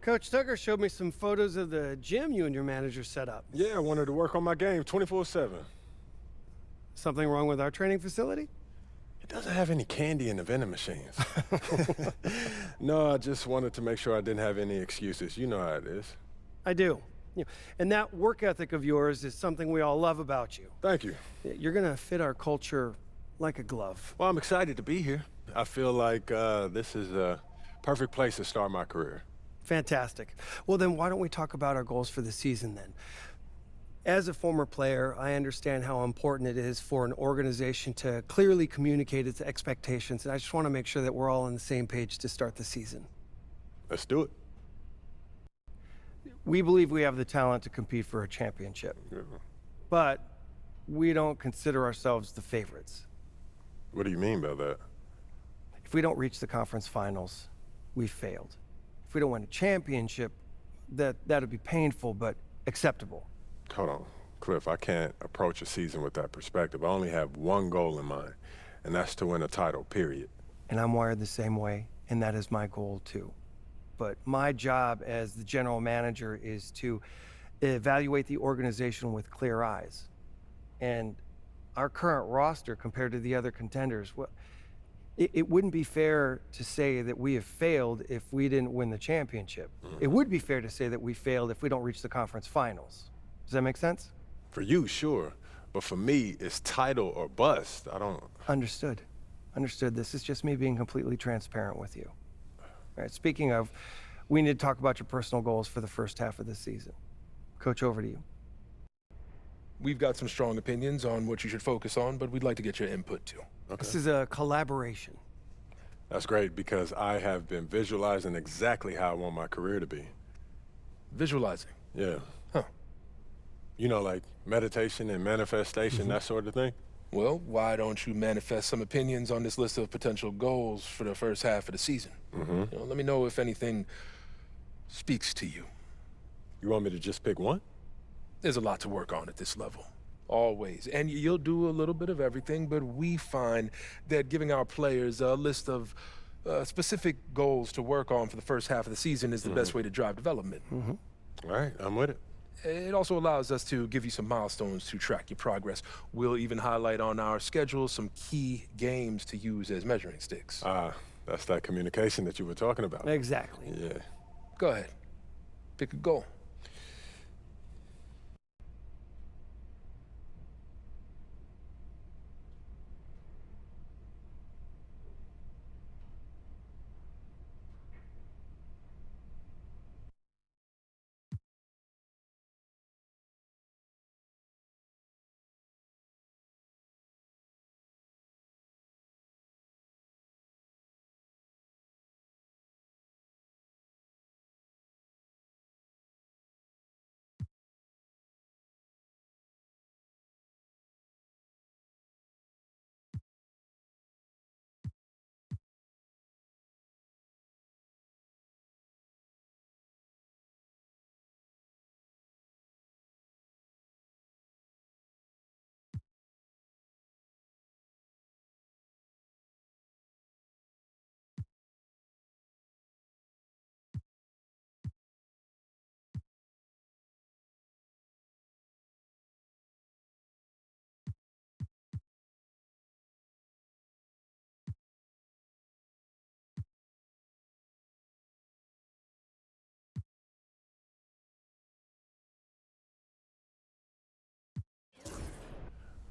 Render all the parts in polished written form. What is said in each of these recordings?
Coach Tucker showed me some photos of the gym you and your manager set up. Yeah, I wanted to work on my game 24/7. Something wrong with our training facility? It doesn't have any candy in the vending machines. No, I just wanted to make sure I didn't have any excuses. You know how it is. I do. And that work ethic of yours is something we all love about you. Thank you. You're gonna fit our culture like a glove. Well, I'm excited to be here. I feel like this is a perfect place to start my career. Fantastic. Well, then why don't we talk about our goals for the season then? As a former player, I understand how important it is for an organization to clearly communicate its expectations, and I just want to make sure that we're all on the same page to start the season. Let's do it. We believe we have the talent to compete for a championship, but we don't consider ourselves the favorites. What do you mean by that? If we don't reach the conference finals, we've failed. If we don't win a championship, that'd be painful, but acceptable. Hold on, Cliff, I can't approach a season with that perspective. I only have one goal in mind, and that's to win a title, period. And I'm wired the same way, and that is my goal too. But my job as the general manager is to evaluate the organization with clear eyes. And our current roster compared to the other contenders, well, it wouldn't be fair to say that we have failed if we didn't win the championship. It would be fair to say that we failed if we don't reach the conference finals. Does that make sense? For you, sure. But for me, it's title or bust. I don't... Understood. Understood. This is just me being completely transparent with you. All right, speaking of, we need to talk about your personal goals for the first half of the season. Coach, over to you. We've got some strong opinions on what you should focus on, but we'd like to get your input too. Okay. This is a collaboration. That's great, because I have been visualizing exactly how I want my career to be. Visualizing. Yeah. Huh. You know, like meditation and manifestation, that sort of thing? Well, why don't you manifest some opinions on this list of potential goals for the first half of the season? Let me know if anything speaks to you. You want me to just pick one? There's a lot to work on at this level, always. And you'll do a little bit of everything, but we find that giving our players a list of specific goals to work on for the first half of the season is the best way to drive development. All right, I'm with it. It also allows us to give you some milestones to track your progress. We'll even highlight on our schedule some key games to use as measuring sticks. That's that communication that you were talking about. Exactly. Yeah. Go ahead. Pick a goal.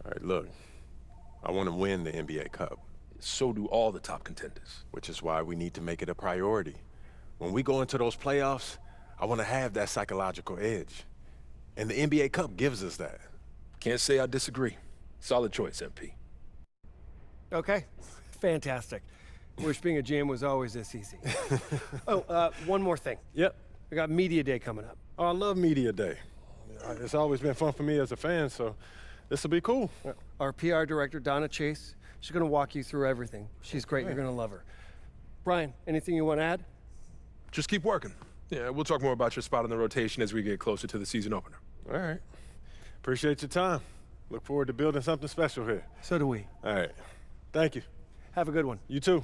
All right, look, I want to win the NBA Cup, So do all the top contenders. which is why we need to make it a priority. When we go into those playoffs, I want to have that psychological edge. And the NBA Cup gives us that. Can't say I disagree. Solid choice, MP. Okay, fantastic. Wish being a GM was always this easy. One more thing. Yep. We got Media Day coming up. Oh, I love Media Day. It's always been fun for me as a fan, so this will be cool. Our PR director, Donna, she's gonna walk you through everything. She's great, You're gonna love her. Brian, anything you want to add? Just keep working. Yeah, we'll talk more about your spot in the rotation as we get closer to the season opener. All right. Appreciate your time. Look forward to building something special here. So do we. All right. Thank you. Have a good one. You too.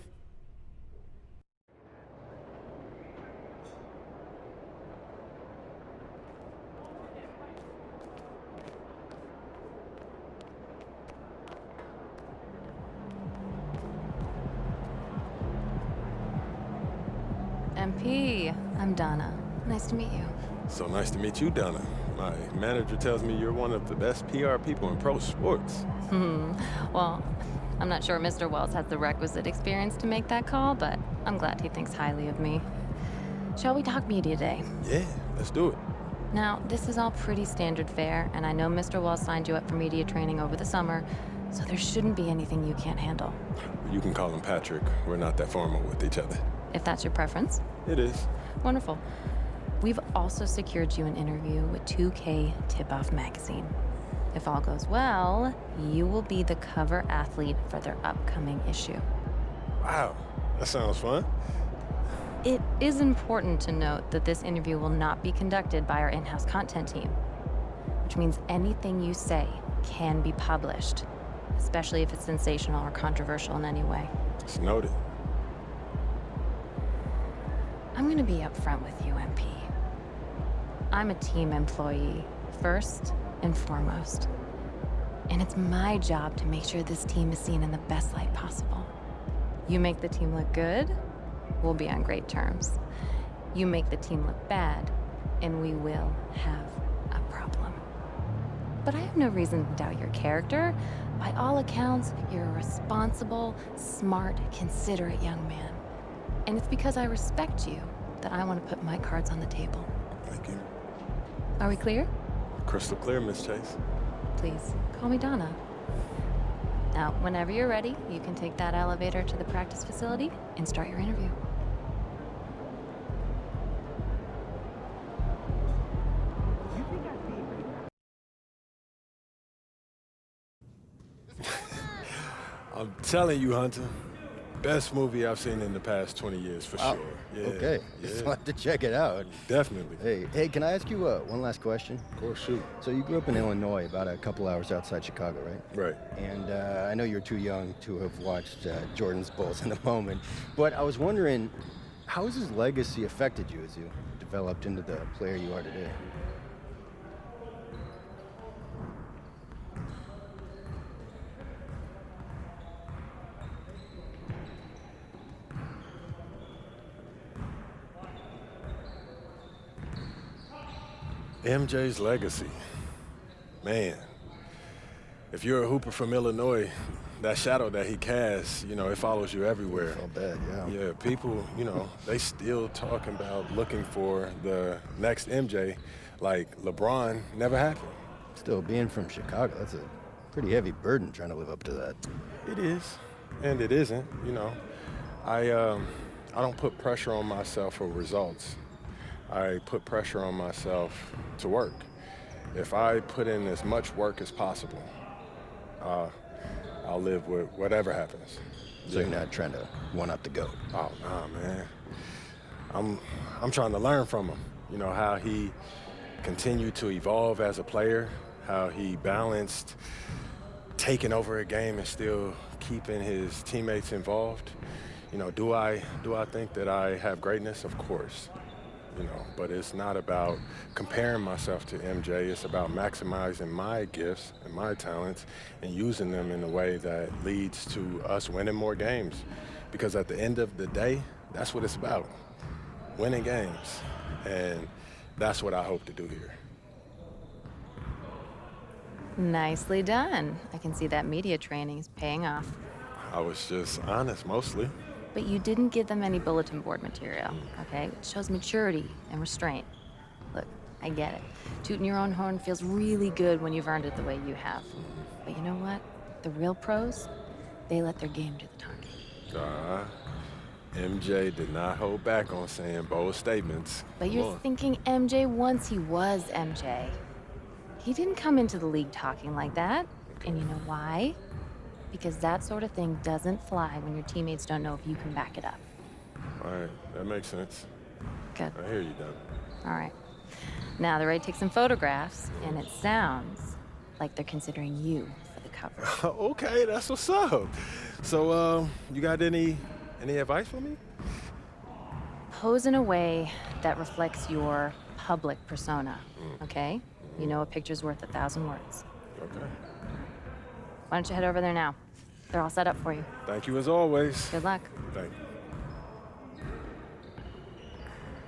MP, I'm Donna. Nice to meet you. So nice to meet you, Donna. My manager tells me you're one of the best PR people in pro sports. Well, I'm not sure Mr. Wells has the requisite experience to make that call, but I'm glad he thinks highly of me. Shall we talk media day? Yeah, let's do it. Now, this is all pretty standard fare, and I know Mr. Wells signed you up for media training over the summer, so there shouldn't be anything you can't handle. You can call him Patrick. We're not that formal with each other. If that's your preference. It is. Wonderful. We've also secured you an interview with 2K Tip-Off magazine. If all goes well, you will be the cover athlete for their upcoming issue. Wow, that sounds fun. It is important to note that this interview will not be conducted by our in-house content team, which means anything you say can be published, especially if it's sensational or controversial in any way. It's noted. I'm gonna be upfront with you, MP. I'm a team employee, first and foremost. And it's my job to make sure this team is seen in the best light possible. You make the team look good, we'll be on great terms. You make the team look bad, and we will have a problem. But I have no reason to doubt your character. By all accounts, you're a responsible, smart, considerate young man. And it's because I respect you that I want to put my cards on the table. Thank you. Are we clear? Crystal clear, Miss Chase. Please, call me Donna. Now, whenever you're ready, you can take that elevator to the practice facility and start your interview. I'm telling you, Hunter, best movie I've seen in the past 20 years, for sure. Yeah, Okay, yeah, I'll have to check it out. definitely. Hey, can I ask you one last question? Of course, shoot. So you grew up in Illinois, about a couple hours outside Chicago, right? Right. And I know you're too young to have watched Jordan's Bulls in the moment, but I was wondering, how has his legacy affected you as you developed into the player you are today? MJ's legacy. Man, if you're a hooper from Illinois, that shadow that he casts, it follows you everywhere. Felt bad, yeah. Yeah, people, they still talking about looking for the next MJ, like LeBron never happened. Still, being from Chicago, that's a pretty heavy burden trying to live up to that. It is, and it isn't, I don't put pressure on myself for results. I put pressure on myself to work. If I put in as much work as possible, I'll live with whatever happens. So you're not trying to one-up the GOAT? Oh, nah, man. I'm trying to learn from him. How he continued to evolve as a player, how he balanced taking over a game and still keeping his teammates involved. Do I think that I have greatness? Of course. But it's not about comparing myself to MJ. It's about maximizing my gifts and my talents and using them in a way that leads to us winning more games. Because at the end of the day, that's what it's about, winning games. And that's what I hope to do here. Nicely done. I can see that media training is paying off. I was just honest, mostly. But you didn't give them any bulletin board material, okay? It shows maturity and restraint. Look, I get it. Tooting your own horn feels really good when you've earned it the way you have. But you know what? The real pros, they let their game do the talking. MJ did not hold back on saying bold statements. But Come you're on. thinking MJ once he was MJ. He didn't come into the league talking like that. And you know why? Because that sort of thing doesn't fly when your teammates don't know if you can back it up. All right, that makes sense. Good. I hear you, Donna. All right. Now they're ready to take some photographs, and it sounds like they're considering you for the cover. Okay, that's what's up. So, you got any advice for me? Pose in a way that reflects your public persona, okay? You know a picture's worth 1,000 words. Okay. Why don't you head over there now? They're all set up for you. Thank you as always. Good luck. Thank you.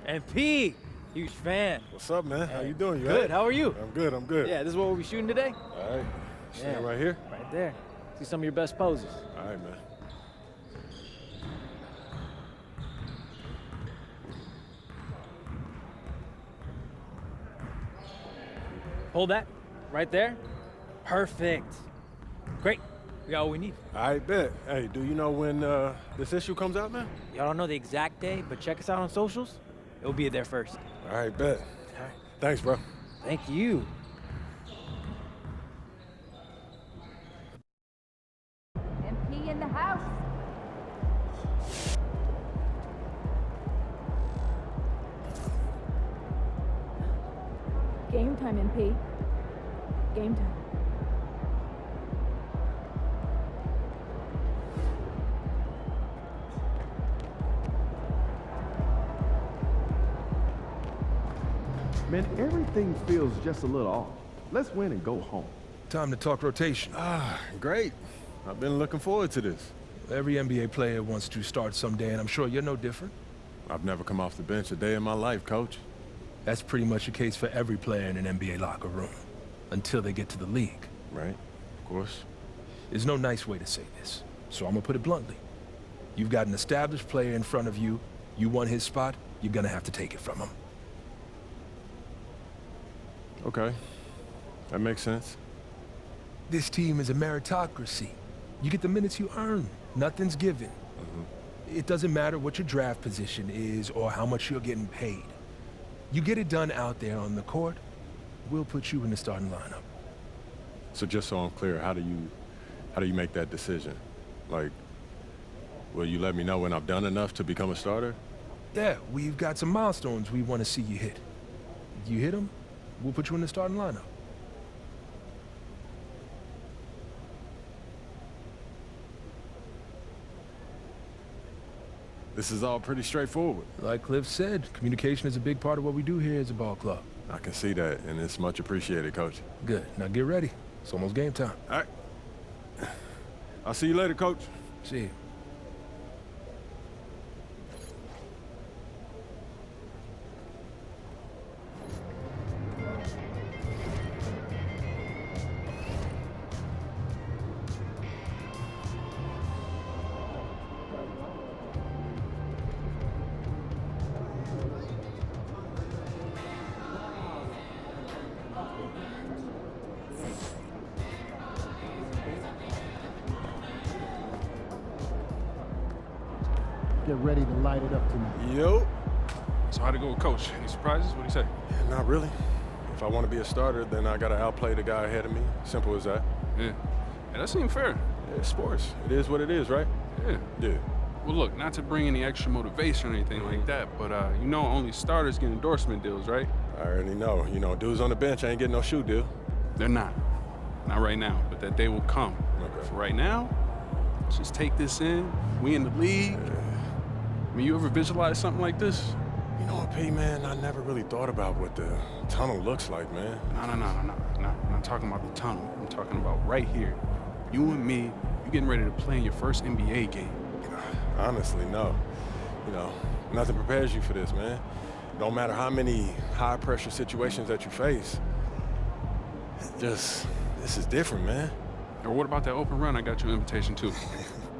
MP, huge fan. What's up, man? How you doing? You Good, all right? how are you? I'm good, I'm good. Yeah, this is what we'll be shooting today? All right. Stand Yeah. right here? Right there. See some of your best poses. All right, man. Hold that, right there. Perfect. Great, we got what we need. All right, bet. Hey, do you know when this issue comes out, man? Y'all don't know the exact day, but check us out on socials. It'll be there first. All right, bet. All right. Thanks, bro. Thank you. MP in the house. Game time, MP. Game time. Man, everything feels just a little off. Let's win and go home. Time to talk rotation. Great. I've been looking forward to this. Every NBA player wants to start someday, and I'm sure you're no different. I've never come off the bench a day in my life, Coach. That's pretty much the case for every player in an NBA locker room, until they get to the league. Right? Of course. There's no nice way to say this, so I'm gonna put it bluntly. You've got an established player in front of you. You want his spot, you're gonna have to take it from him. Okay. That makes sense. This team is a meritocracy. You get the minutes you earn. Nothing's given. It doesn't matter what your draft position is or how much you're getting paid. You get it done out there on the court, we'll put you in the starting lineup. So just so I'm clear, how do you make that decision? Like, will you let me know when I've done enough to become a starter? Yeah, we've got some milestones we want to see you hit. You hit them, we'll put you in the starting lineup. This is all pretty straightforward. Like Cliff said, communication is a big part of what we do here as a ball club. I can see that, and it's much appreciated, Coach. Good. Now get ready. It's almost game time. All right. I'll see you later, Coach. See you. Get ready to light it up tonight. Yo. So how'd it go with Coach? Any surprises? What'd he say? Not really. If I want to be a starter, then I got to outplay the guy ahead of me. Simple as that. Yeah. Yeah, that seemed fair. Yeah, it's sports. It is what it is, right? Yeah. Yeah. Well, look, not to bring any extra motivation or anything like that, but you know only starters get endorsement deals, right? I already know. You know, dudes on the bench ain't getting no shoe deal. They're not. Not right now, but that day will come. Okay. For right now, let's just take this in. We in the league. I mean, you ever visualize something like this? You know what, P, man? I never really thought about what the tunnel looks like, man. No. I'm not talking about the tunnel. I'm talking about right here. You and me, you getting ready to play in your first NBA game. Honestly, no. You know, nothing prepares you for this, man. Don't matter how many high-pressure situations that you face. This is different, man. Or what about that open run I got you an invitation to?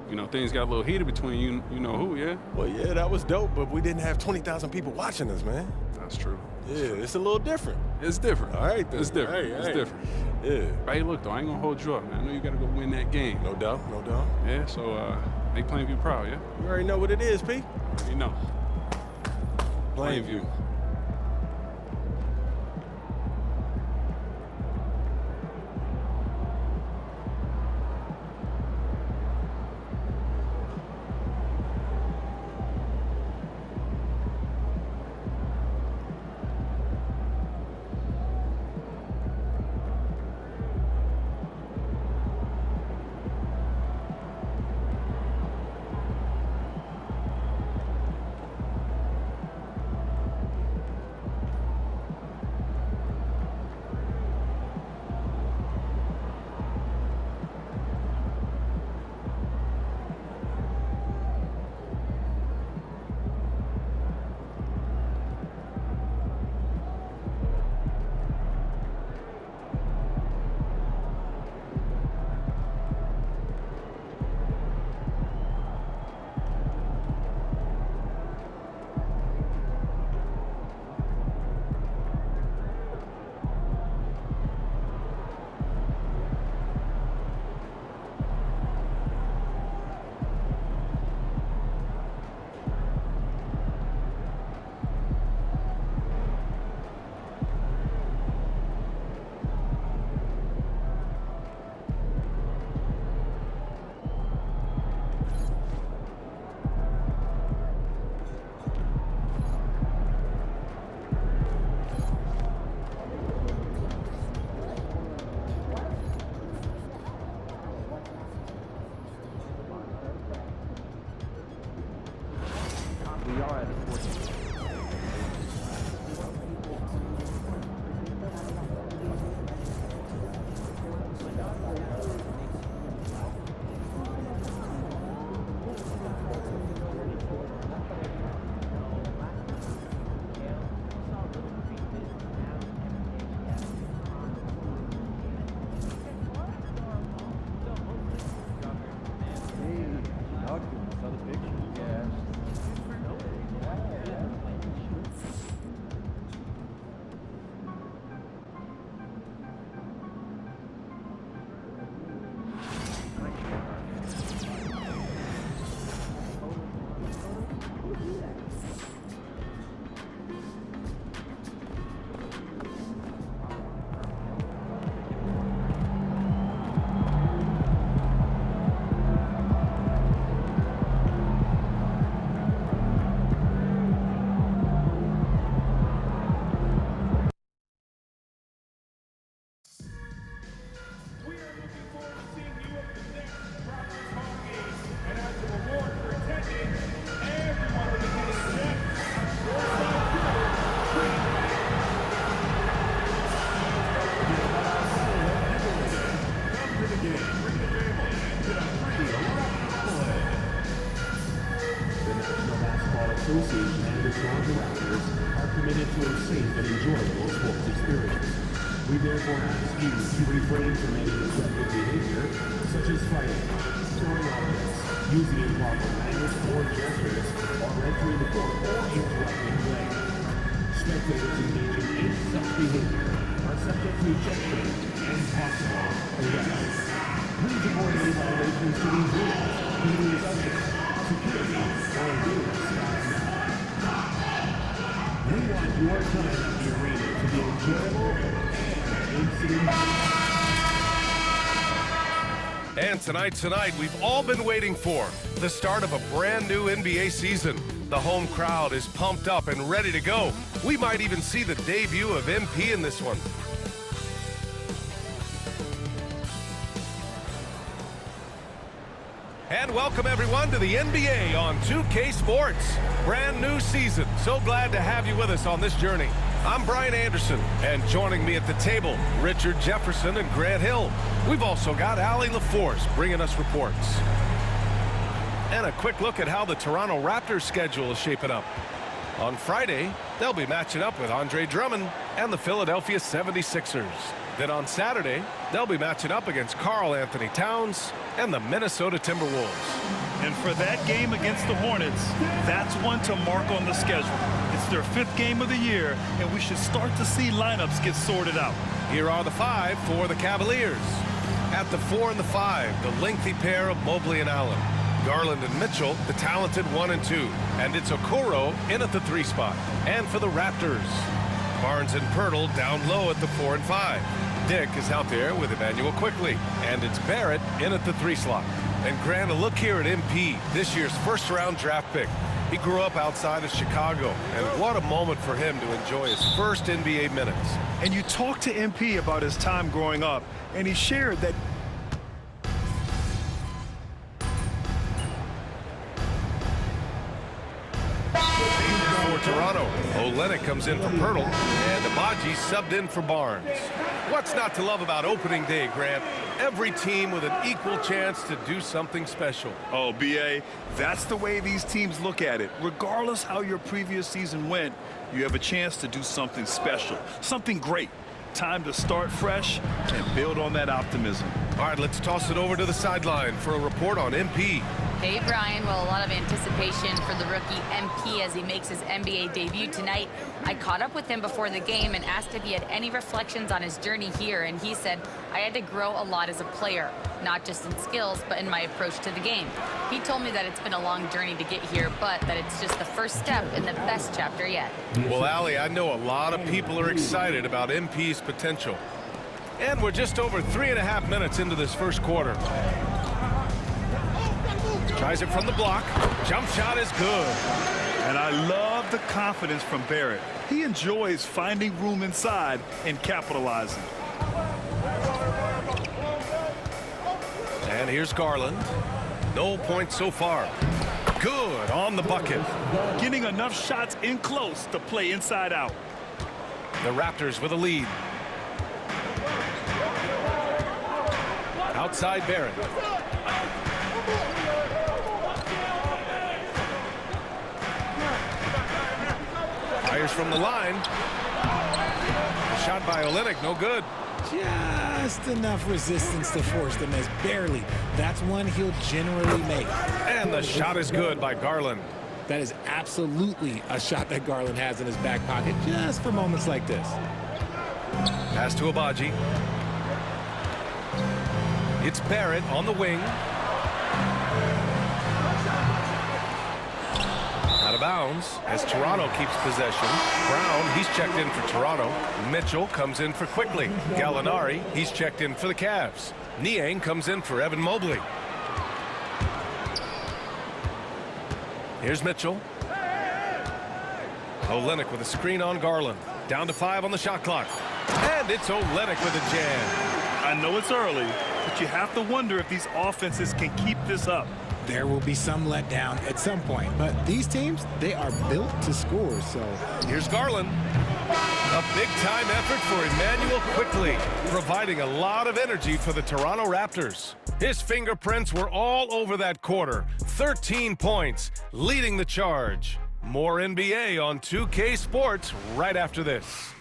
You know, things got a little heated between you know who, yeah? Well, yeah, that was dope, but we didn't have 20,000 people watching us, man. That's true. Yeah, it's a little different. It's different. All right, then. It's different. Hey, it's hey. different. Yeah. But hey, look, though, I ain't gonna hold you up, man. I know you gotta go win that game. No doubt, no doubt. Yeah, so, make Plainview proud, yeah? You already know what it is, P. You know. Plainview. Association and the Toronto Raptors are committed to a safe and enjoyable sports experience. We therefore ask you to refrain from any excessive behavior, such as fighting, throwing objects, using improper language or gestures, while entering the court or interrupting play. Spectators engaging in such behavior are subject to ejection and possible arrest. Please avoid any violations to these rules, including subject, security, or abuse. We want your time at the arena to be enjoyable and incident. And tonight, we've all been waiting for the start of a brand new NBA season. The home crowd is pumped up and ready to go. We might even see the debut of MP in this one. And welcome everyone to the NBA on 2K Sports. Brand new season. So glad to have you with us on this journey. I'm Brian Anderson, and joining me at the table, Richard Jefferson and Grant Hill. We've also got Allie LaForce bringing us reports. And a quick look at how the Toronto Raptors schedule is shaping up. On Friday, they'll be matching up with Andre Drummond and the Philadelphia 76ers. Then on Saturday, they'll be matching up against Karl Anthony Towns and the Minnesota Timberwolves. And for that game against the Hornets, that's one to mark on the schedule. It's their 5th game of the year, and we should start to see lineups get sorted out. Here are the 5 for the Cavaliers. At the 4 and the 5, the lengthy pair of Mobley and Allen. Garland and Mitchell, the talented 1 and 2. And it's Okoro in at the 3 spot. And for the Raptors, Barnes and Pirtle down low at the 4 and 5. Dick is out there with Emmanuel Quickly. And it's Barrett in at the 3 slot. And Grant, a look here at MP, this year's first-round draft pick. He grew up outside of Chicago, and what a moment for him to enjoy his first NBA minutes. And you talked to MP about his time growing up, and he shared that for Toronto, Olynyk comes in for Pirtle, and Abaji subbed in for Barnes. What's not to love about opening day, Grant? Every team with an equal chance to do something special. Oh, B.A., that's the way these teams look at it. Regardless how your previous season went, you have a chance to do something special, something great. Time to start fresh and build on that optimism. All right, let's toss it over to the sideline for a report on MP. Hey, Brian. Well, a lot of anticipation for the rookie MP as he makes his NBA debut tonight. I caught up with him before the game and asked if he had any reflections on his journey here, and he said, I had to grow a lot as a player, not just in skills, but in my approach to the game. He told me that it's been a long journey to get here, but that it's just the first step in the best chapter yet. Well, Allie, I know a lot of people are excited about MP's potential. And we're just over 3.5 minutes into this first quarter. Tries it from the block. Jump shot is good. And I love the confidence from Barrett. He enjoys finding room inside and capitalizing. And here's Garland. No points so far. Good on the bucket. Getting enough shots in close to play inside out. The Raptors with a lead. Outside Barrett. Fires from the line. The shot by Olynyk, no good. Just enough resistance to force the miss. Barely. That's one he'll generally make. And the shot is good by Garland. That is absolutely a shot that Garland has in his back pocket just for moments like this. Pass to Abaji. It's Barrett on the wing. Out of bounds as Toronto keeps possession. Brown, he's checked in for Toronto. Mitchell comes in for Quickly. Gallinari, he's checked in for the Cavs. Niang comes in for Evan Mobley. Here's Mitchell. Olynyk with a screen on Garland. Down to 5 on the shot clock. And it's Olynyk with a jam. I know it's early, but you have to wonder if these offenses can keep this up. There will be some letdown at some point, but these teams, they are built to score, so. Here's Garland. A big-time effort for Emmanuel Quickly, providing a lot of energy for the Toronto Raptors. His fingerprints were all over that quarter. 13 points, leading the charge. More NBA on 2K Sports right after this.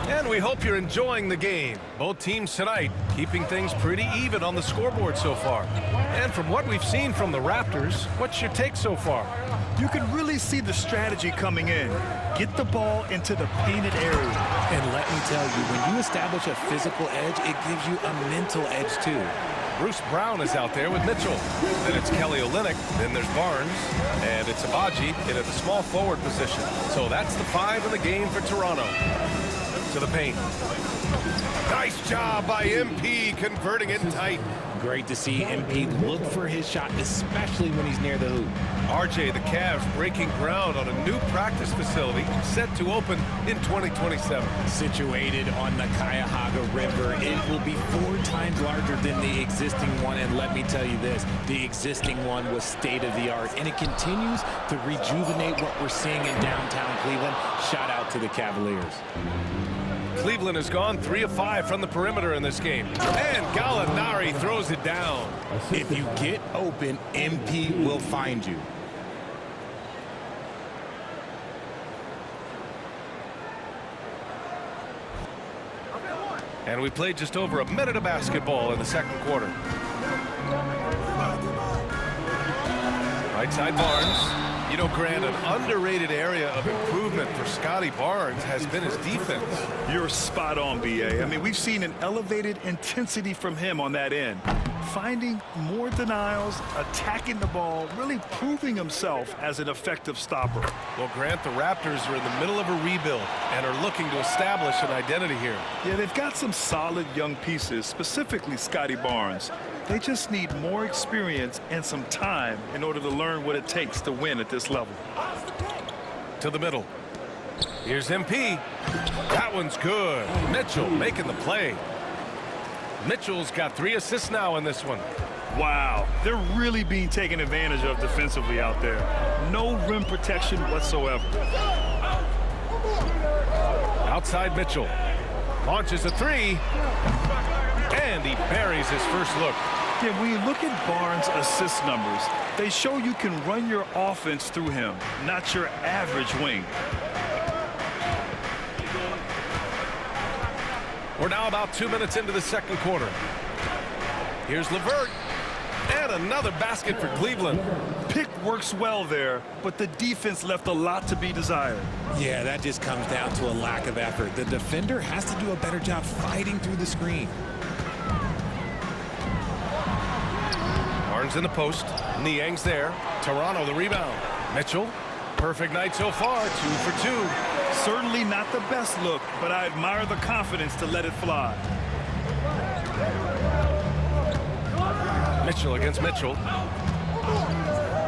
And we hope you're enjoying the game. Both teams tonight keeping things pretty even on the scoreboard so far. And from what we've seen from the Raptors, what's your take so far? You can really see the strategy coming in. Get the ball into the painted area. And let me tell you, when you establish a physical edge, it gives you a mental edge too. Bruce Brown is out there with Mitchell. Then it's Kelly Olynyk. Then there's Barnes. And it's Abaji in at the small forward position. So that's the 5 in the game for Toronto. To the paint. Nice job by MP converting it tight. Great to see MP look for his shot, especially when he's near the hoop. RJ, the Cavs breaking ground on a new practice facility set to open in 2027. Situated on the Cuyahoga River, it will be 4 times larger than the existing one. And let me tell you this, the existing one was state-of-the-art, and it continues to rejuvenate what we're seeing in downtown Cleveland. Shout out to the Cavaliers. Cleveland has gone 3 of 5 from the perimeter in this game. And Gallinari throws it down. If you get open, MP will find you. And we played just over a minute of basketball in the second quarter. Right side Barnes. You know, Grant, an underrated area of improvement for Scotty Barnes has been his defense. You're spot on, BA. I mean, we've seen an elevated intensity from him on that end. Finding more denials, attacking the ball, really proving himself as an effective stopper. Well, Grant, the Raptors are in the middle of a rebuild and are looking to establish an identity here. Yeah, they've got some solid young pieces, specifically Scotty Barnes. They just need more experience and some time in order to learn what it takes to win at this level. To the middle. Here's MP. That one's good. Mitchell making the play. Mitchell's got 3 assists now in this one. Wow, they're really being taken advantage of defensively out there. No rim protection whatsoever. Outside Mitchell. Launches a 3. And he buries his first look. Yeah, when you look at Barnes' assist numbers, they show you can run your offense through him, not your average wing. We're now about 2 minutes into the second quarter. Here's LeVert. And another basket for Cleveland. Pick works well there, but the defense left a lot to be desired. Yeah, that just comes down to a lack of effort. The defender has to do a better job fighting through the screen. Barnes in the post. Niang's there. Toronto the rebound. Mitchell. Perfect night so far. 2 for 2. Certainly not the best look, but I admire the confidence to let it fly. Mitchell against Mitchell.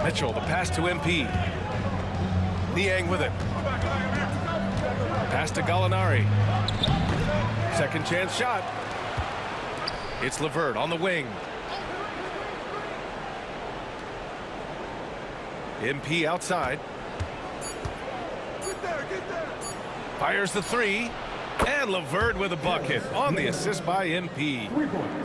Mitchell, the pass to MP. Niang with it. Pass to Gallinari. Second chance shot. It's LeVert on the wing. MP outside. Fires the three. And LeVert with a bucket on the assist by MP.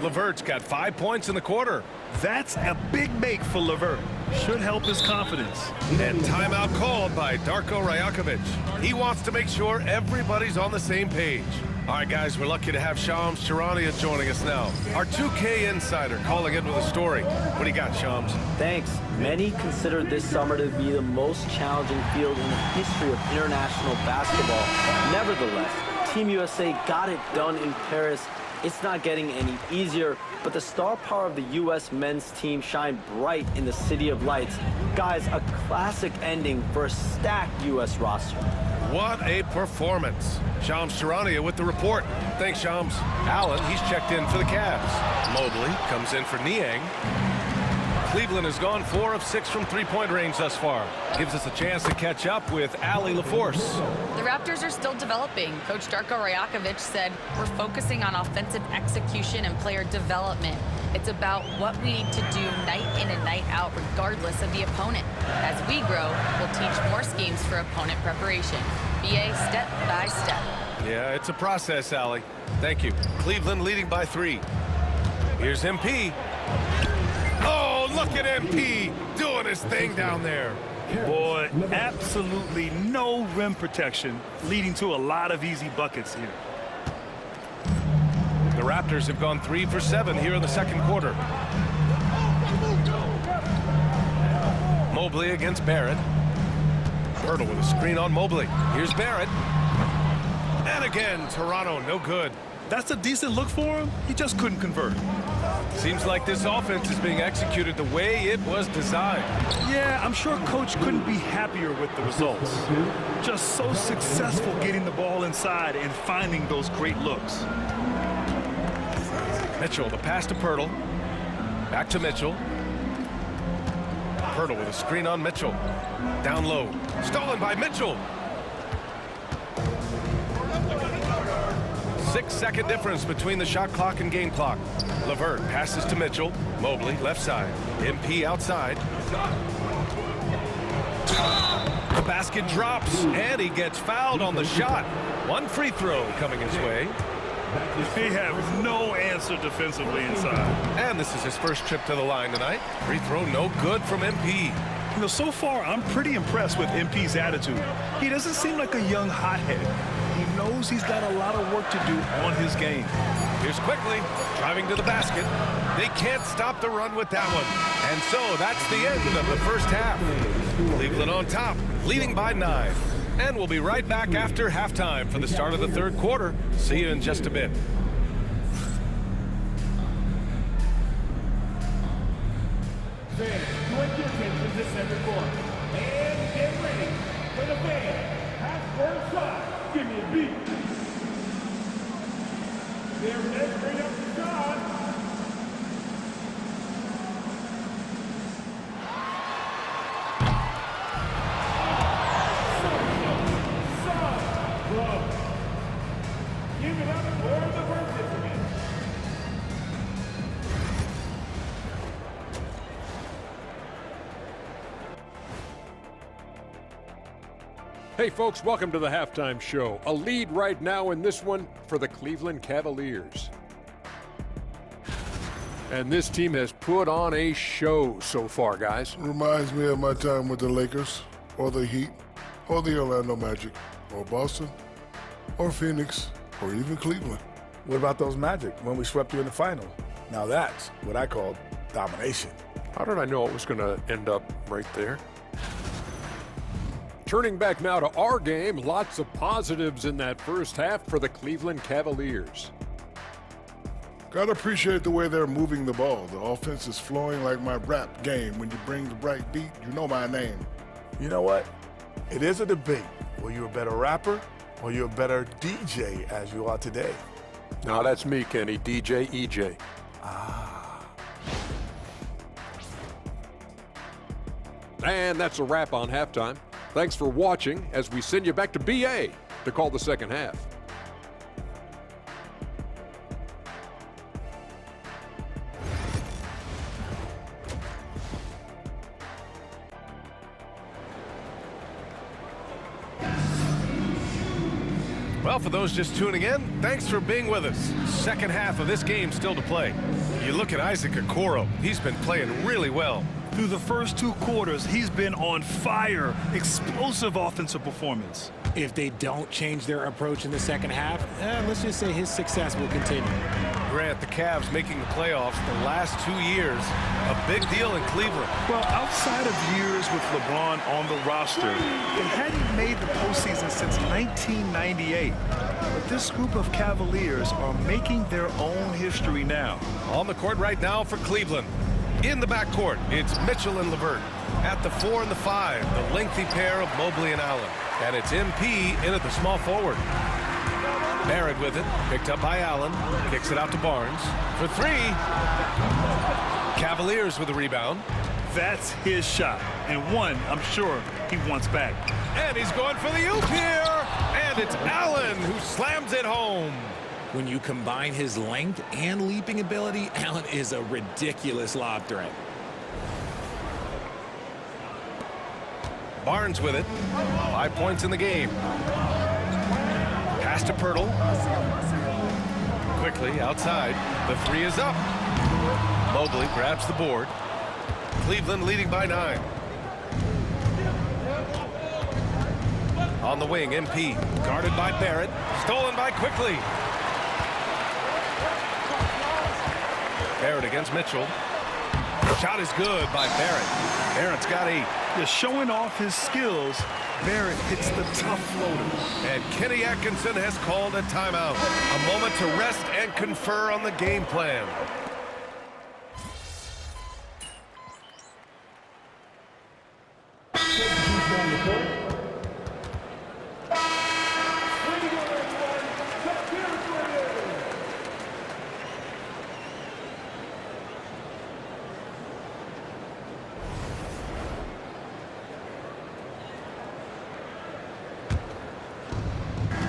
LeVert's got 5 points in the quarter. That's a big make for LeVert. Should help his confidence. And timeout called by Darko Rajakovic. He wants to make sure everybody's on the same page. All right, guys, we're lucky to have Shams Charania joining us now. Our 2K insider calling in with a story. What do you got, Shams? Thanks. Many consider this summer to be the most challenging field in the history of international basketball. Nevertheless, Team USA got it done in Paris. It's not getting any easier, but the star power of the U.S. men's team shined bright in the City of Lights. Guys, a classic ending for a stacked U.S. roster. What a performance. Shams Charania with the report. Thanks, Shams. Allen, he's checked in for the Cavs. Mobley comes in for Niang. Cleveland has gone 4 of 6 from three-point range thus far. Gives us a chance to catch up with Allie LaForce. The Raptors are still developing. Coach Darko Rajakovic said, we're focusing on offensive execution and player development. It's about what we need to do night in and night out, regardless of the opponent. As we grow, we'll teach more schemes for opponent preparation. BA step by step. Yeah, it's a process, Allie. Thank you. Cleveland leading by 3. Here's MP. Oh, look at MP doing his thing down there. Boy, absolutely no rim protection, leading to a lot of easy buckets here. The Raptors have gone 3 for 7 here in the second quarter. Mobley against Barrett. Hurdle with a screen on Mobley. Here's Barrett. And again, Toronto, no good. That's a decent look for him. He just couldn't convert. Seems like this offense is being executed the way it was designed. Yeah, I'm sure Coach couldn't be happier with the results. Just so successful getting the ball inside and finding those great looks. Mitchell, the pass to Pirtle. Back to Mitchell. Pirtle with a screen on Mitchell. Down low. Stolen by Mitchell. 6-second difference between the shot clock and game clock. LeVert passes to Mitchell. Mobley, left side. MP outside. The basket drops, and he gets fouled on the shot. One free throw coming his way. They have no answer defensively inside. And this is his first trip to the line tonight. Free throw no good from MP. You know, so far, I'm pretty impressed with MP's attitude. He doesn't seem like a young hothead. He knows he's got a lot of work to do on his game. Here's Quickly, driving to the basket. They can't stop the run with that one. And so that's the end of the first half. Cleveland on top, leading by 9. And we'll be right back after halftime for the start of the third quarter. See you in just a bit. Fans, direct your attention to center court. And get ready for the band. Half-court shot. Give me a beat. They're measuring up the shot. Give it up for the participants. Hey folks, welcome to the halftime show. A lead right now in this one for the Cleveland Cavaliers. And this team has put on a show so far, guys. Reminds me of my time with the Lakers, or the Heat, or the Orlando Magic, or Boston, or Phoenix, or even Cleveland. What about those Magic when we swept you in the final? Now that's what I call domination. How did I know it was going to end up right there? Turning back now to our game, lots of positives in that first half for the Cleveland Cavaliers. Gotta appreciate the way they're moving the ball. The offense is flowing like my rap game. When you bring the right beat, you know my name. You know what? It is a debate. Were you a better rapper or you a better DJ as you are today? No, that's me, Kenny, DJ EJ. And that's a wrap on halftime. Thanks for watching as we send you back to BA to call the second half. Well, for those just tuning in, thanks for being with us. Second half of this game still to play. You look at Isaac Okoro. He's been playing really well. Through the first 2 quarters, he's been on fire. Explosive offensive performance. If they don't change their approach in the second half, let's just say his success will continue. Grant, the Cavs making the playoffs the last 2 years, a big deal in Cleveland. Well, outside of years with LeBron on the roster, they hadn't made the postseason since 1998. But this group of Cavaliers are making their own history now. On the court right now for Cleveland. In the backcourt, it's Mitchell and LeVert. At the 4 and the 5, the lengthy pair of Mobley and Allen. And it's MP in at the small forward. Barrett with it, picked up by Allen, kicks it out to Barnes for 3. Cavaliers with a rebound. That's his shot, and one I'm sure he wants back. And he's going for the oop here, and it's Allen who slams it home. When you combine his length and leaping ability, Allen is a ridiculous lob threat. Barnes with it, 5 points in the game. Pass to Pirtle. Quickly outside, the 3 is up. Mobley grabs the board. Cleveland leading by 9. On the wing, MP, guarded by Barrett, stolen by Quickly. Barrett against Mitchell. Shot is good by Barrett. Barrett's got 8. Just showing off his skills, Barrett hits the tough floater. And Kenny Atkinson has called a timeout. A moment to rest and confer on the game plan.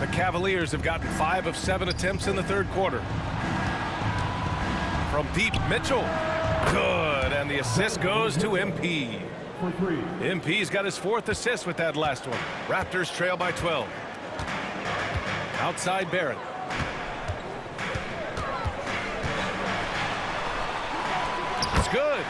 The Cavaliers have gotten 5 of 7 attempts in the third quarter. From deep, Mitchell. Good, and the assist goes to MP. MP's got his 4th assist with that last one. Raptors trail by 12. Outside Barrett. It's good.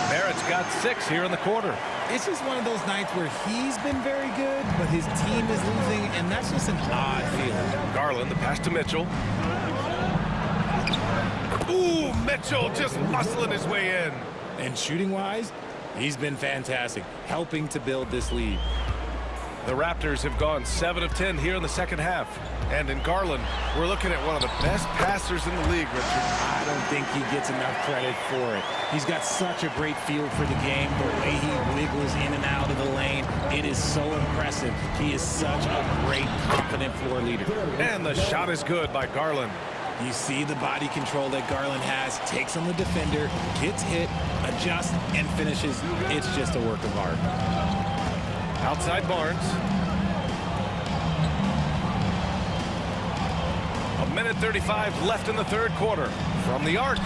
Barrett's got 6 here in the quarter. It's just one of those nights where he's been very good, but his team is losing, and that's just an odd feeling. Garland, the pass to Mitchell. Ooh, Mitchell just muscling his way in. And shooting-wise, he's been fantastic, helping to build this lead. The Raptors have gone 7 of 10 here in the second half. And in Garland, we're looking at one of the best passers in the league, Richard. I don't think he gets enough credit for it. He's got such a great feel for the game, the way he wiggles in and out of the lane. It is so impressive. He is such a great, confident floor leader. And the shot is good by Garland. You see the body control that Garland has, takes on the defender, gets hit, adjusts, and finishes. It's just a work of art. Outside Barnes. A minute 35 left in the third quarter. From the arc.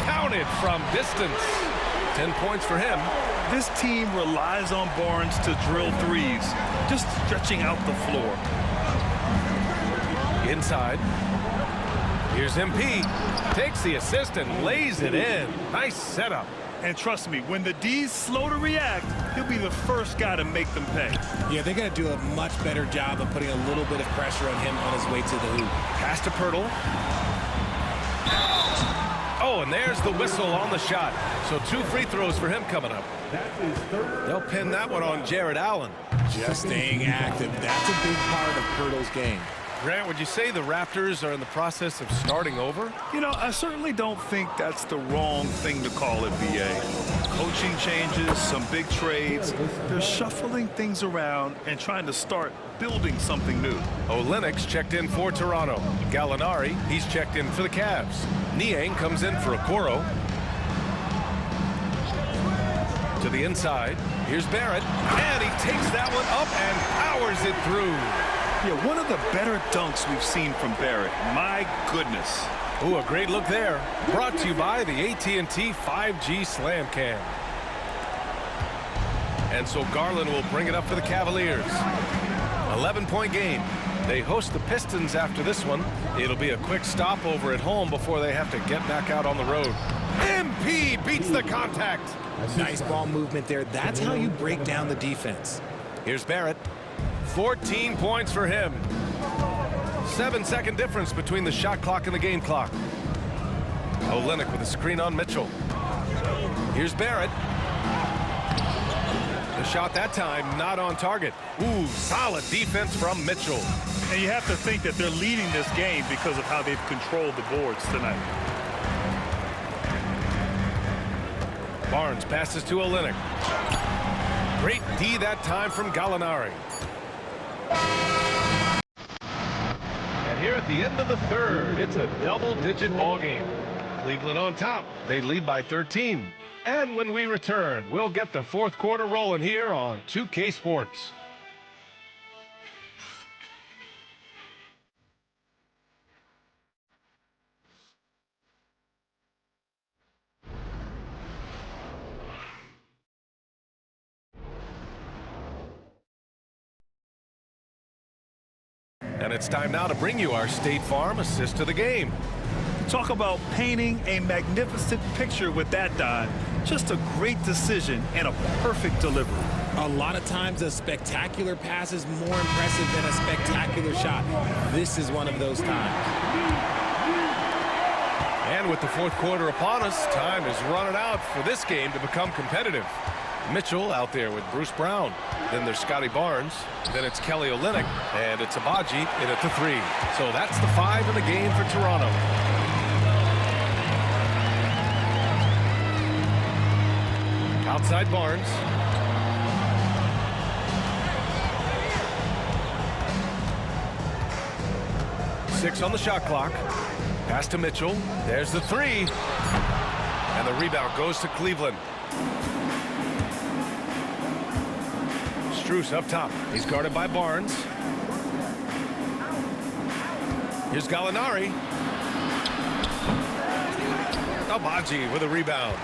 Counted from distance. 10 points for him. This team relies on Barnes to drill threes, just stretching out the floor. Inside. Here's MP. Takes the assist and lays it in. Nice setup. And trust me, when the D's slow to react, he'll be the first guy to make them pay. Yeah, they're going to do a much better job of putting a little bit of pressure on him on his way to the hoop. Pass to Pirtle. Oh, and there's the whistle on the shot. So 2 free throws for him coming up. They'll pin that one on Jared Allen. Just staying active. That's a big part of Pirtle's game. Grant, would you say the Raptors are in the process of starting over? You know, I certainly don't think that's the wrong thing to call it, BA. Coaching changes, some big trades. They're shuffling things around and trying to start building something new. Olenek's checked in for Toronto. Gallinari, he's checked in for the Cavs. Niang comes in for Okoro. To the inside. Here's Barrett. And he takes that one up and powers it through. Yeah, one of the better dunks we've seen from Barrett. My goodness. Ooh, a great look there. Brought to you by the AT&T 5G Slam Cam. And so Garland will bring it up for the Cavaliers. 11-point game. They host the Pistons after this one. It'll be a quick stopover at home before they have to get back out on the road. MP beats the contact. Nice ball movement there. That's how you break down the defense. Here's Barrett. 14 points for him. 7-second difference between the shot clock and the game clock. Olynyk with a screen on Mitchell. Here's Barrett. The shot that time not on target. Ooh, solid defense from Mitchell. And you have to think that they're leading this game because of how they've controlled the boards tonight. Barnes passes to Olynyk. Great D that time from Gallinari. And here at the end of the third, it's a double-digit ball game. Cleveland on top. They lead by 13. And when we return, we'll get the fourth quarter rolling here on 2K Sports. And it's time now to bring you our State Farm assist to the game. Talk about painting a magnificent picture with that, Don. Just a great decision and a perfect delivery. A lot of times a spectacular pass is more impressive than a spectacular shot. This is one of those times. And with the fourth quarter upon us, time is running out for this game to become competitive. Mitchell out there with Bruce Brown. Then there's Scotty Barnes. Then it's Kelly Olynyk. And it's Abaji in at the 3. So that's the 5 in the game for Toronto. Outside Barnes. Six on the shot clock. Pass to Mitchell. There's the 3. And the rebound goes to Cleveland. Strus up top. He's guarded by Barnes. Here's Gallinari. Abaji with a rebound.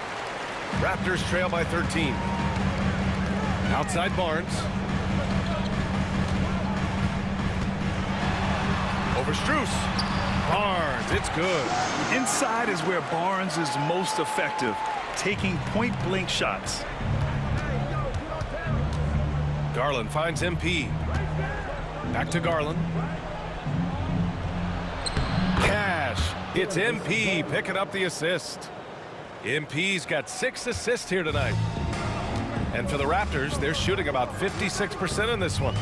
Raptors trail by 13. Outside Barnes. Over Strus. Barnes, it's good. Inside is where Barnes is most effective, taking point-blank shots. Garland finds MP. Back to Garland. Cash. It's MP picking up the assist. MP's got 6 assists here tonight. And for the Raptors, they're shooting about 56% in this one.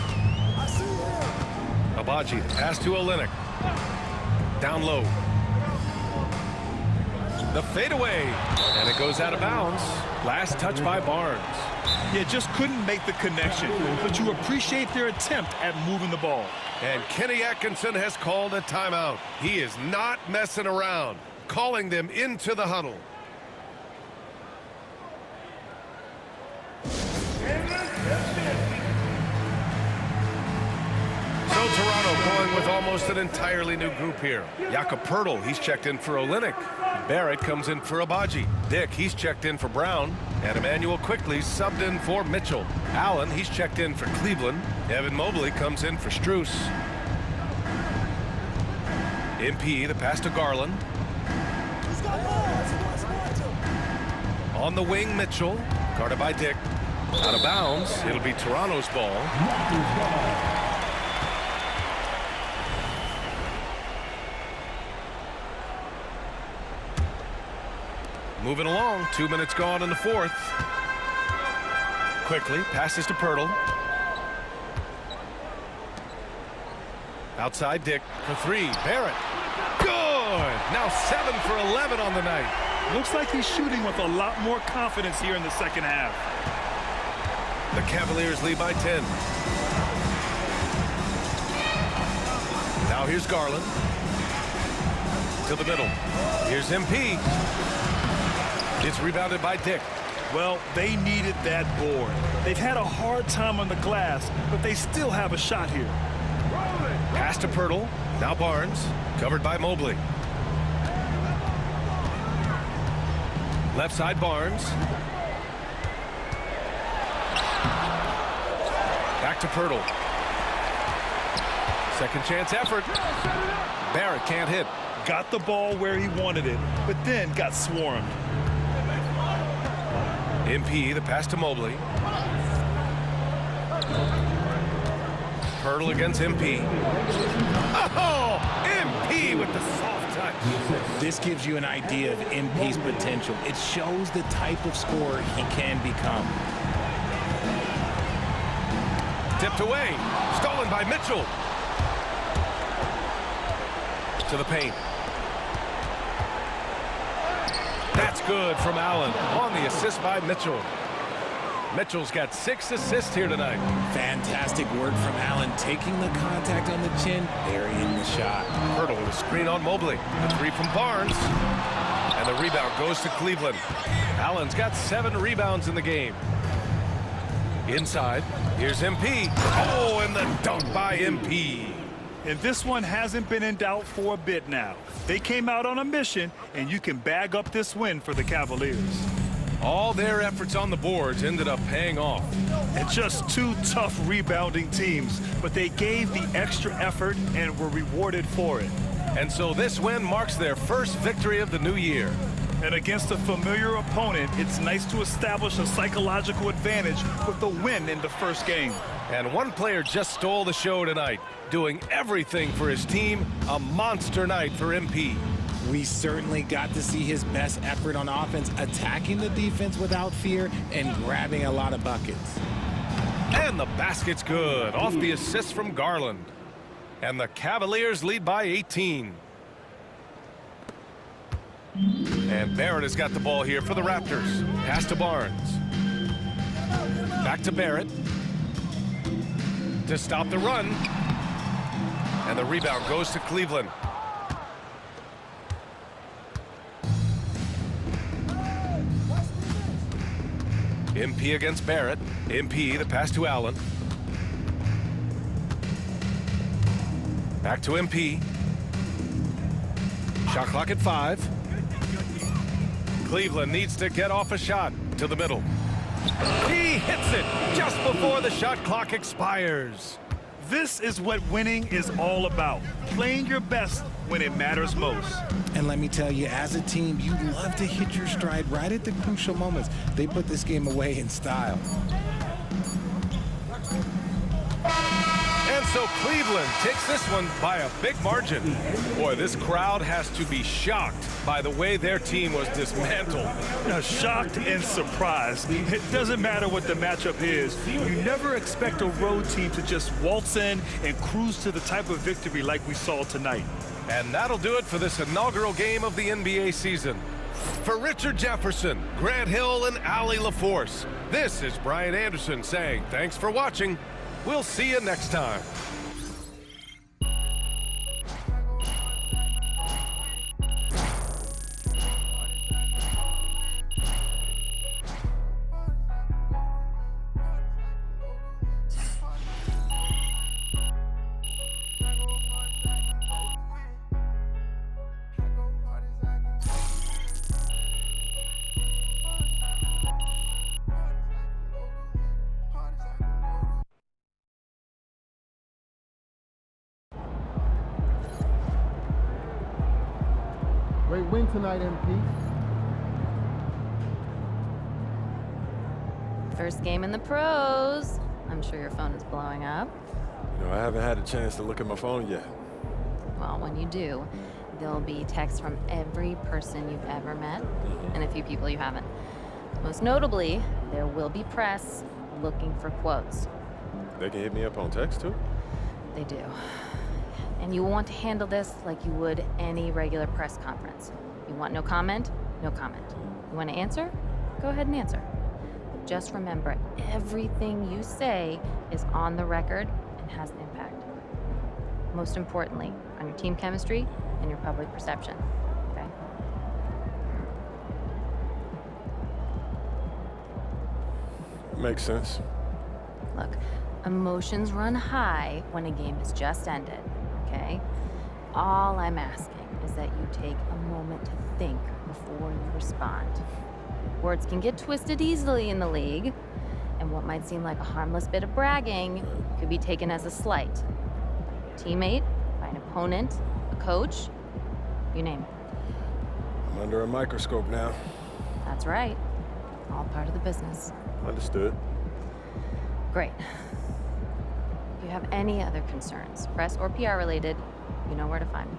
Abaji, pass to Olynyk. Down low. The fadeaway. And it goes out of bounds. Last touch by Barnes. Yeah, just couldn't make the connection, but you appreciate their attempt at moving the ball. And Kenny Atkinson has called a timeout. He is not messing around, calling them into the huddle. So Toronto going with almost an entirely new group here. Jakob Poeltl, he's checked in for Olynyk. Barrett comes in for Abaji. Dick, he's checked in for Brown. And Emmanuel quickly subbed in for Mitchell. Allen, he's checked in for Cleveland. Evan Mobley comes in for Strus. MP, the pass to Garland. On the wing, Mitchell. Guarded by Dick. Out of bounds. It'll be Toronto's ball. Moving along, 2 minutes gone in the fourth. Quickly, passes to Poeltl. Outside Dick for 3. Barrett. Good! Now 7 for 11 on the night. Looks like he's shooting with a lot more confidence here in the second half. The Cavaliers lead by 10. Now here's Garland. To the middle. Here's MP. It's rebounded by Dick. Well, they needed that board. They've had a hard time on the glass, but they still have a shot here. Pass to Poeltl. Now Barnes. Covered by Mobley. Left side Barnes. Back to Poeltl. Second chance effort. Barrett can't hit. Got the ball where he wanted it, but then got swarmed. MP, the pass to Mobley. Hurdle against MP. Oh, MP with the soft touch. This gives you an idea of MP's potential. It shows the type of scorer he can become. Tipped away. Stolen by Mitchell. To the paint. That's good from Allen on the assist by Mitchell. Mitchell's got 6 assists here tonight. Fantastic work from Allen, taking the contact on the chin, burying the shot. Hurdle with a screen on Mobley. The 3 from Barnes. And the rebound goes to Cleveland. Allen's got 7 rebounds in the game. Inside, here's MP. Oh, and the dunk by MP. And this one hasn't been in doubt for a bit now. They came out on a mission, and you can bag up this win for the Cavaliers. All their efforts on the boards ended up paying off. And just 2 tough rebounding teams, but they gave the extra effort and were rewarded for it. And so this win marks their first victory of the new year. And against a familiar opponent, it's nice to establish a psychological advantage with the win in the first game. And one player just stole the show tonight, doing everything for his team. A monster night for MP. We certainly got to see his best effort on offense, attacking the defense without fear and grabbing a lot of buckets. And the basket's good off the assist from Garland. And the Cavaliers lead by 18. And Barrett has got the ball here for the Raptors. Pass to Barnes. Back to Barrett. To stop the run. And the rebound goes to Cleveland. MP against Barrett. MP, the pass to Allen. Back to MP. Shot clock at 5. Cleveland needs to get off a shot to the middle. He hits it just before the shot clock expires. This is what winning is all about. Playing your best when it matters most. And let me tell you, as a team, you love to hit your stride right at the crucial moments. They put this game away in style. And so Cleveland takes this one by a big margin. Boy, this crowd has to be shocked by the way their team was dismantled. Now, shocked and surprised. It doesn't matter what the matchup is. You never expect a road team to just waltz in and cruise to the type of victory like we saw tonight. And that'll do it for this inaugural game of the NBA season. For Richard Jefferson, Grant Hill, and Allie LaForce, this is Brian Anderson saying thanks for watching. We'll see you next time. Great win tonight, MP. First game in the pros. I'm sure your phone is blowing up. You know, I haven't had a chance to look at my phone yet. Well, when you do, there'll be texts from every person you've ever met and a few people you haven't. Most notably, there will be press looking for quotes. They can hit me up on text, too? They do. And you want to handle this like you would any regular press conference. You want no comment? No comment. You want to answer? Go ahead and answer. But just remember, everything you say is on the record and has an impact. Most importantly, on your team chemistry and your public perception. Okay? Makes sense. Look, emotions run high when a game has just ended. Okay? All I'm asking is that you take a moment to think before you respond. Words can get twisted easily in the league, and what might seem like a harmless bit of bragging could be taken as a slight. teammate, by an opponent, a coach, you name it. I'm under a microscope now. That's right. All part of the business. Understood. Great. If you have any other concerns, press or PR related, you know where to find me.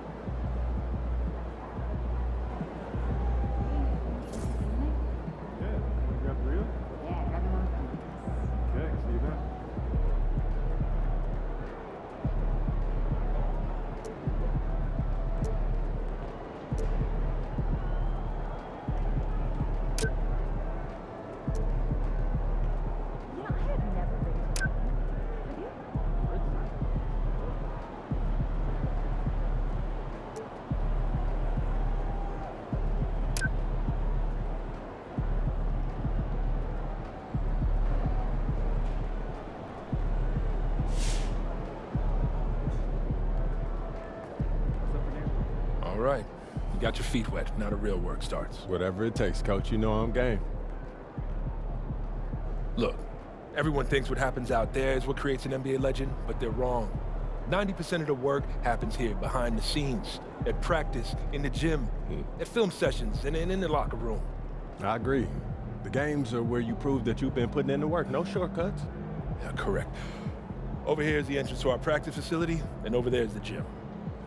All right. You got your feet wet. Now the real work starts. Whatever it takes, Coach. You know I'm game. Look, everyone thinks what happens out there is what creates an NBA legend, but they're wrong. 90% of the work happens here, behind the scenes, at practice, in the gym, at film sessions, and in the locker room. I agree. The games are where you prove that you've been putting in the work. No shortcuts. Yeah, correct. Over here is the entrance to our practice facility, and over there is the gym.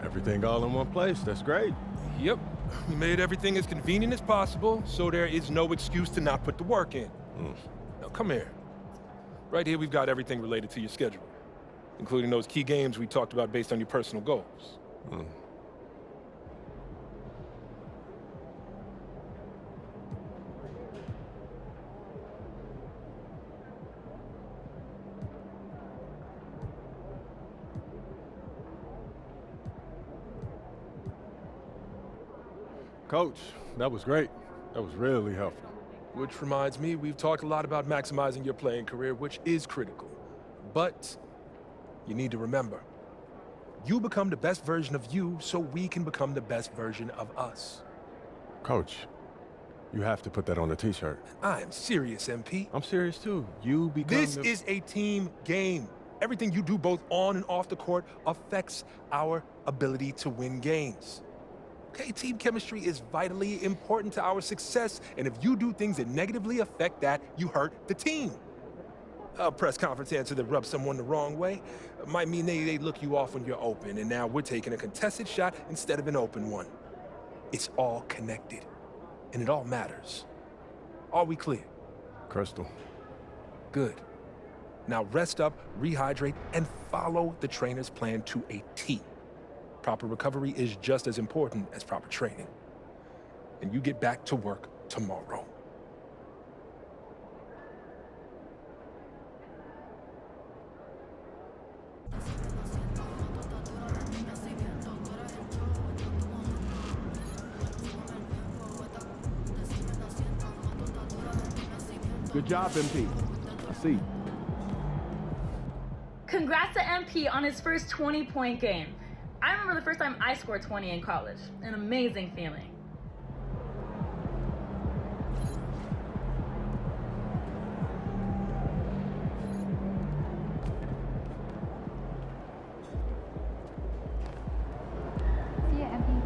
Everything all in one place. That's great. Yep. We made everything as convenient as possible, so there is no excuse to not put the work in. Now, come here. Right here, we've got everything related to your schedule, including those key games we talked about based on your personal goals. Coach, that was great. That was really helpful. Which reminds me, we've talked a lot about maximizing your playing career, which is critical. But you need to remember, you become the best version of you so we can become the best version of us. Coach, you have to put that on a t-shirt. I am serious, MP. I'm serious too. You become This is a team game. Everything you do both on and off the court affects our ability to win games. Okay, team chemistry is vitally important to our success, and if you do things that negatively affect that, you hurt the team. A press conference answer that rubs someone the wrong way might mean they look you off when you're open, and now we're taking a contested shot instead of an open one. It's all connected, and it all matters. Are we clear? Crystal. Good. Now rest up, rehydrate, and follow the trainer's plan to a T. Proper recovery is just as important as proper training. And you get back to work tomorrow. Good job, MP. I see. Congrats to MP on his first 20-point game. I remember the first time I scored 20 in college. An amazing feeling. See ya, MP.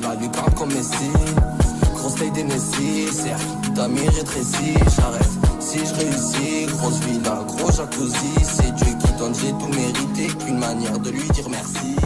La vie parle comme Messi, grosse taille des nécessaires, ta mire rétrécie, j'arrête. Si je réussis, grosse villa, gros jacuzzi, c'est Dieu qui donne, j'ai tout mérité, qu'une manière de lui dire merci.